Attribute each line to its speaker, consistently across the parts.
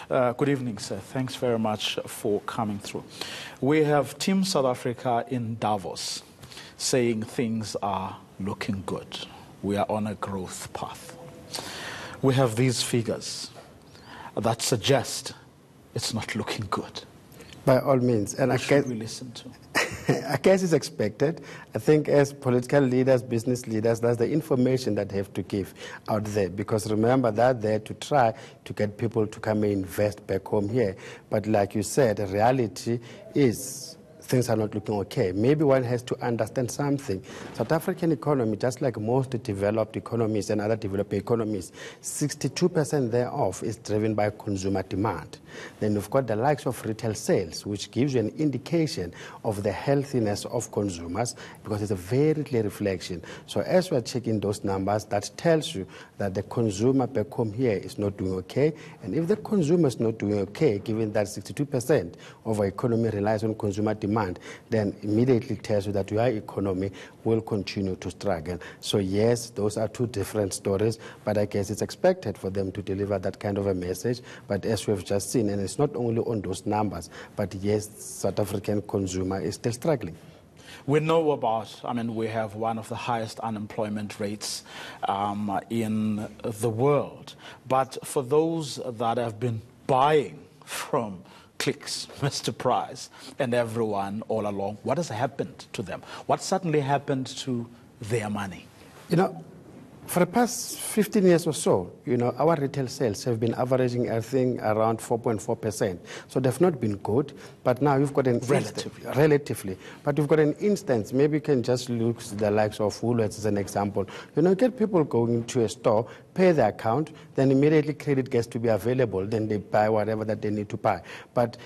Speaker 1: Good evening, sir. Thanks very much for coming through. We have Team South Africa in Davos saying things are looking good. We are on a growth path. We have these figures that suggest it's not looking good.
Speaker 2: By all means. And
Speaker 1: What should we listen to?
Speaker 2: I guess it's expected. I think as political leaders, business leaders, that's the information that they have to give out there. Because remember, they're there to try to get people to come and invest back home here. But like you said, the reality is things are not looking okay. Maybe one has to understand something. South African economy, just like most developed economies and other developing economies, 62% thereof is driven by consumer demand. Then you've got the likes of retail sales, which gives you an indication of the healthiness of consumers, because it's a very clear reflection. So as we're checking those numbers, that tells you that the consumer back home here is not doing okay. And if the consumer is not doing okay, given that 62% of our economy relies on consumer demand, then immediately tells you that your economy will continue to struggle. So yes, those are two different stories, but I guess it's expected for them to deliver that kind of a message. But as we've just seen, and it's not only on those numbers, but yes, South African consumer is still struggling.
Speaker 1: We know about, we have one of the highest unemployment rates in the world. But for those that have been buying from Clicks, Mr. Price, and everyone all along, what has happened to them? What suddenly happened to their money?
Speaker 2: For the past 15 years or so, our retail sales have been averaging, I think, around 4.4%. So they've not been good, but now you've got an relatively. But you've got an instance. Maybe you can just look at the likes of Woolworths as an example. Get people going to a store, pay their account, then immediately credit gets to be available, then they buy whatever that they need to buy. But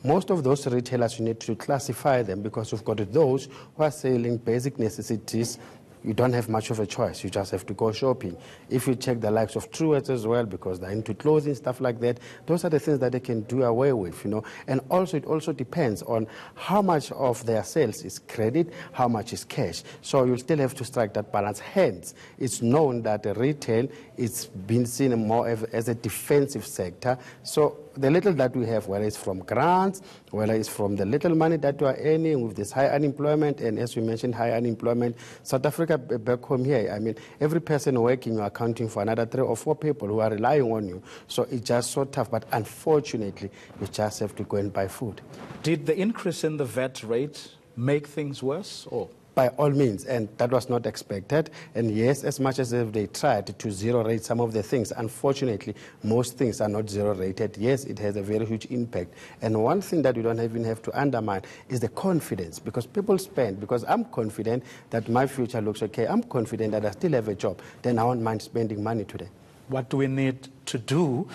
Speaker 2: most of those retailers, you need to classify them, because you've got those who are selling basic necessities. You don't have much of a choice. You just have to go shopping. If you check the likes of Truworths as well, because they're into clothing, stuff like that, those are the things that they can do away with, And also, it also depends on how much of their sales is credit, how much is cash. So you'll still have to strike that balance. Hence, it's known that retail is being seen more as a defensive sector. So the little that we have, whether it's from grants, whether it's from the little money that we are earning with this high unemployment, and as we mentioned, high unemployment, South Africa back home here, every person working, you're accounting for another 3 or 4 people who are relying on you. So it's just so tough, but unfortunately, you just have to go and buy food.
Speaker 1: Did the increase in the VAT rate make things worse, or?
Speaker 2: By all means, and that was not expected. And yes, as much as they tried to zero-rate some of the things, unfortunately, most things are not zero-rated. Yes, it has a very huge impact. And one thing that we don't even have to undermine is the confidence, because people spend, because I'm confident that my future looks okay, I'm confident that I still have a job, then I won't mind spending money today.
Speaker 1: What do we need to do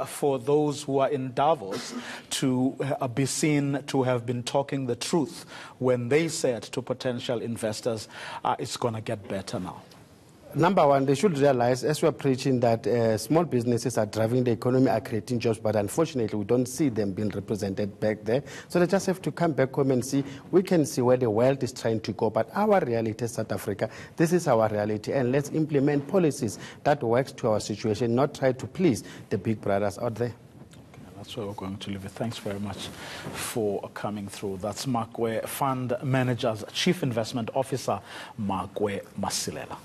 Speaker 1: for those who are in Davos to be seen to have been talking the truth when they said to potential investors, it's going to get better now?
Speaker 2: Number one, they should realize, as we're preaching, that small businesses are driving the economy, are creating jobs, but unfortunately, we don't see them being represented back there. So they just have to come back home and see. We can see where the world is trying to go, but our reality is South Africa. This is our reality, and let's implement policies that works to our situation, not try to please the big brothers out there.
Speaker 1: That's where we're going to leave it. Thanks very much for coming through. That's Makwe Fund Manager's Chief Investment Officer, Makwe Masilela.